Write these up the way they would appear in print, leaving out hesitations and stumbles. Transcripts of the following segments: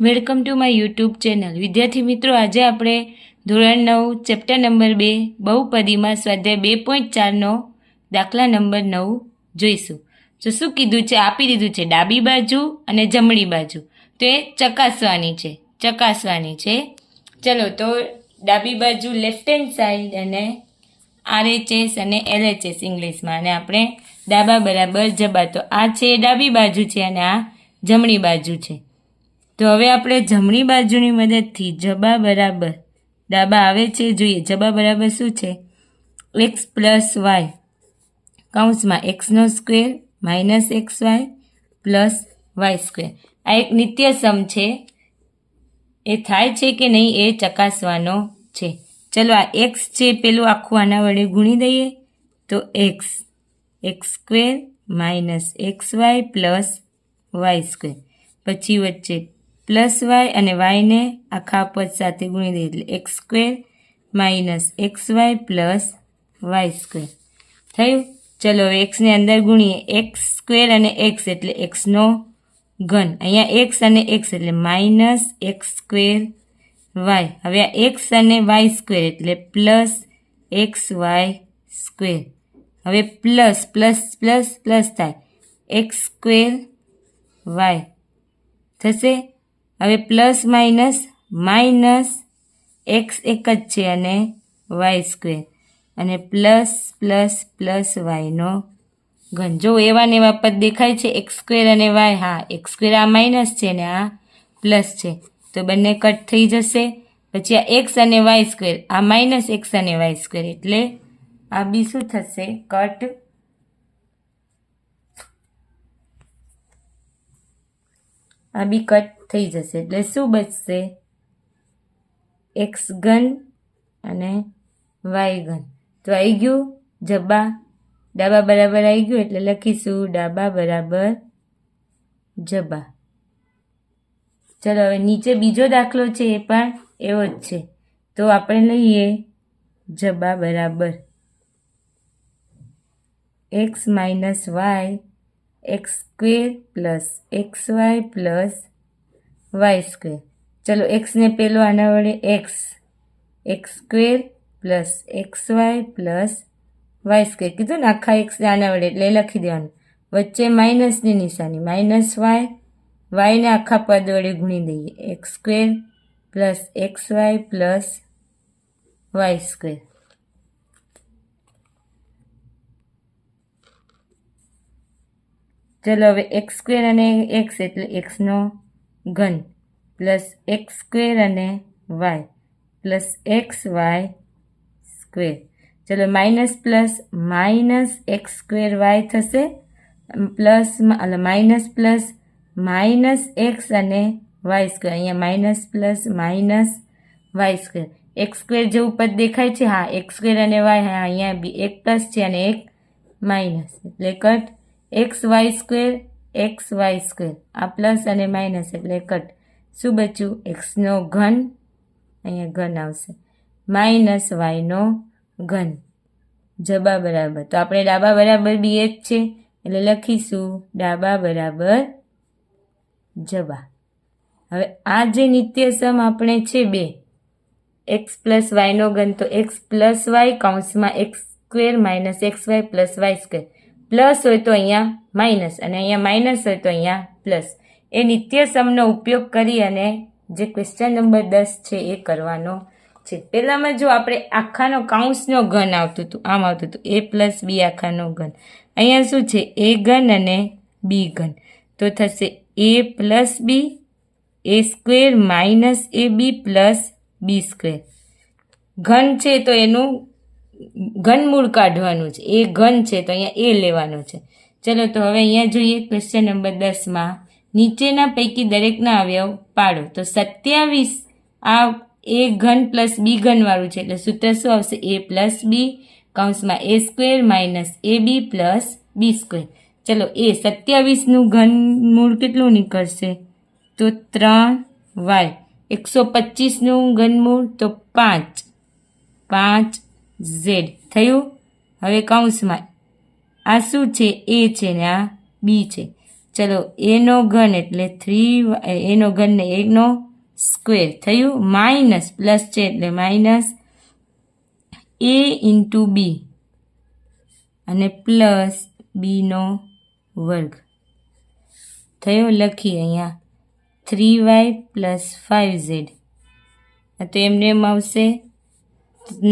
Welcome to my YouTube channel. વિદ્યાર્થી મિત્રો, આજે આપણે ધોરણ 9 ચેપ્ટર નંબર 2 બહુપદીમાં સ્વાધ્યાય 2.4નો દાખલા નંબર 9 જોઈશું. તો શું કીધું છે? આપી દીધું છે ડાબી બાજુ અને જમણી બાજુ. તો એ ચકાસવાની છે. ચલો, તો ડાબી બાજુ લેફ્ટ હેન્ડ સાઈડ અને RHS અને LHS ઇંગ્લિશમાં, અને આપણે ડાબા બરાબર જબા. તો આ છે ડાબી બાજુ છે અને આ જમણી બાજુ છે. તો હવે આપણે જમણી બાજુની મદદથી જબા બરાબર ડાબા આવે છે જોઈએ. જબા બરાબર શું છે? x પ્લસ વાય કૌંસમાં xનો square minus XY plus Y square. આ એક નિત્ય સમ છે. એ થાય છે કે નહીં એ ચકાસવાનો છે. ચલો, આ x છે પેલું આખું આના વડે ગુણી દઈએ તો x square minus XY plus Y square. પછી વચ્ચે પ્લસ વાય અને વાયને આખા પદ સાથે ગુણી દઈએ એટલે x square minus XY plus Y square થયું. ચલો, હવે એક્સને અંદર ગુણીએ. x સ્ક્વેર અને x એટલે xનો ઘન. અહીંયા x અને x એટલે માઇનસ x સ્ક્વેર વાય. હવે આ x અને y સ્ક્વેર એટલે પ્લસ XY સ્ક્વેર. હવે પ્લસ પ્લસ પ્લસ પ્લસ થાય x સ્ક્વેર વાય થશે. હવે પ્લસ માઇનસ માઇનસ x એક જ છે અને વાય સ્ક્વેર અને પ્લસ પ્લસ પ્લસ વાયનો ઘન. જો એવા ને એવા પદ દેખાય છે x સ્ક્વેર અને વાય. હા, x સ્ક્વેર આ માઇનસ છે ને આ પ્લસ છે તો બંને કટ થઈ જશે. પછી આ x અને વાય સ્ક્વેર, આ માઇનસ x અને વાય સ્ક્વેર એટલે આ બી શું થશે? કટ. આ બી કટ થઈ જશે એટલે શું બચશે? x ઘન અને y ઘન. તો આવી ગયું જબા. ડાબા બરાબર આવી ગયું એટલે લખીશું ડાબા બરાબર જબા. ચલો, હવે નીચે બીજો દાખલો છે એ પણ એવો જ છે. તો આપણે લઈએ જબા બરાબર x minus Y x square plus XY plus Y square. ચલો, એક્સને પેલો આના વડે x square plus XY plus Y square કીધું ને, આખા એક્સને આના વડે એટલે લખી દેવાનું. વચ્ચે માઇનસની નિશાની, માઇનસ વાયને આખા પદ વડે ગુણી દઈએ. x square plus XY plus Y square. ચલો, હવે x સ્ક્વેર અને x એટલે xનો ઘન પ્લસ x સ્ક્વેર અને y પ્લસ XY સ્ક્વેર. ચલો, minus plus minus x square Y થશે plus minus plus minus x અને વાય સ્ક્વેર. અહીંયા minus plus minus Y square. x square જેવું પદ દેખાય છે. હા, x સ્ક્વેર અને વાય. હા, અહીંયા બી એક પ્લસ છે અને એક માઇનસ એટલે cut. XY square XY square, આ પ્લસ અને માઇનસ એટલે કટ. શું બચ્યું? એક્સનો ઘન, અહીંયા ઘન આવશે, માઇનસ વાયનો ઘન. જબા બરાબર. તો આપણે ડાબા બરાબર બી એ જ છે એટલે લખીશું ડાબા બરાબર જબા. હવે આ જે નિત્ય સમ આપણે છે બે, x પ્લસ વાયનો ઘન, તો x પ્લસ વાય કૌંસમાં x square minus XY plus Y square. Plus હોય તો અહીંયા માઇનસ અને અહીંયા માઇનસ હોય તો અહીંયા પ્લસ. એ નિત્ય સમનો ઉપયોગ કરી અને જે ક્વેશ્ચન નંબર 10 છે એ કરવાનો છે. પહેલામાં જો આપણે આખાનો કૌંસનો ઘન આવતું હતું, આમ આવતું હતું a પ્લસ બી આખાનો ઘન. અહીંયા શું છે? a ઘન અને બી ઘન. તો થશે a plus B a square minus AB plus B square. ઘન છે તો એનું ઘનમૂળ કાઢવાનું છે. એ ઘન છે તો અહીંયા એ લેવાનું છે. ચલો, તો હવે અહીંયા જોઈએ ક્વેશ્ચન નંબર 10માં નીચેના પૈકી દરેકના અવયવ પાડો. તો 27 આ એ ઘન પ્લસ બી ઘન વાળું છે એટલે સૂત્ર શું આવશે? a પ્લસ બી કૌંસમાં a square minus AB plus B square. ચલો, એ 27નું ઘનમૂળ કેટલું નીકળશે? તો 3y. 125નું ઘનમૂળ તો 5z થયું. હવે કૌંસમાં આ શું છે? a છે ને આ બી છે. ચલો એનો ઘન એટલે 3 એનો ઘન ને એનો સ્ક્વેર થયું, માઇનસ પ્લસ છે એટલે માઇનસ a ઇન્ટુ બી અને પ્લસ બીનો વર્ગ થયો. લખીએ અહીંયા 3y પ્લસ 5z, તો એમને એમ આવશે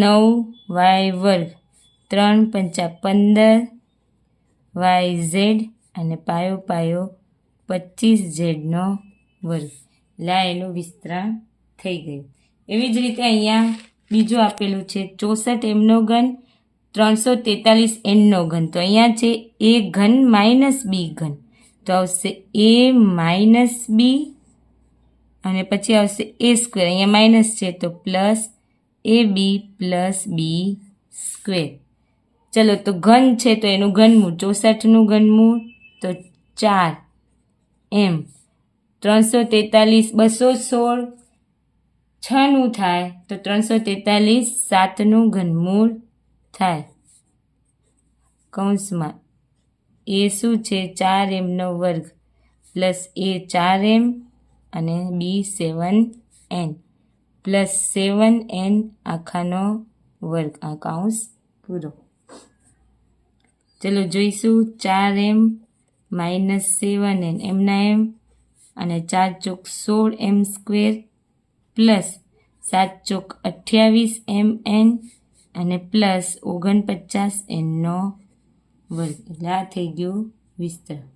9y વર્ગ, 3 પંચા 15yz અને પાયો પાયો 25zનો વર્ગ. લા એનું વિસ્તરણ થઈ ગયું. એવી જ રીતે અહીંયા બીજું આપેલું છે 64 એમનો ઘન, 343 એનનો ઘન. તો અહીંયા છે a ઘન માઇનસ બી ઘન, તો આવશે a માઇનસ બી અને પછી આવશે a સ્ક્વેર, અહીંયા માઇનસ છે તો plus ab plus B square. ચલો તો ઘન છે તો એનું ઘનમૂળ, 64નું ઘનમૂળ તો 4 એમ, 343 216 6નું થાય તો 343 7નું ઘનમૂળ થાય. કૌંસમાં એ શું છે 4mનો વર્ગ પ્લસ એ 4m અને બી 7n પ્લસ 7n આખાનો વર્ગ. આ કૌંસ પૂરો. ચલો જોઈશું 4m માઇનસ 7n એમના એમ અને 4 ચોક 16m સ્ક્વેર પ્લસ 7 ચોક 28mn અને પ્લસ 49nનો વર્ગ. એટલે આ થઈ ગયું વિસ્તરણ.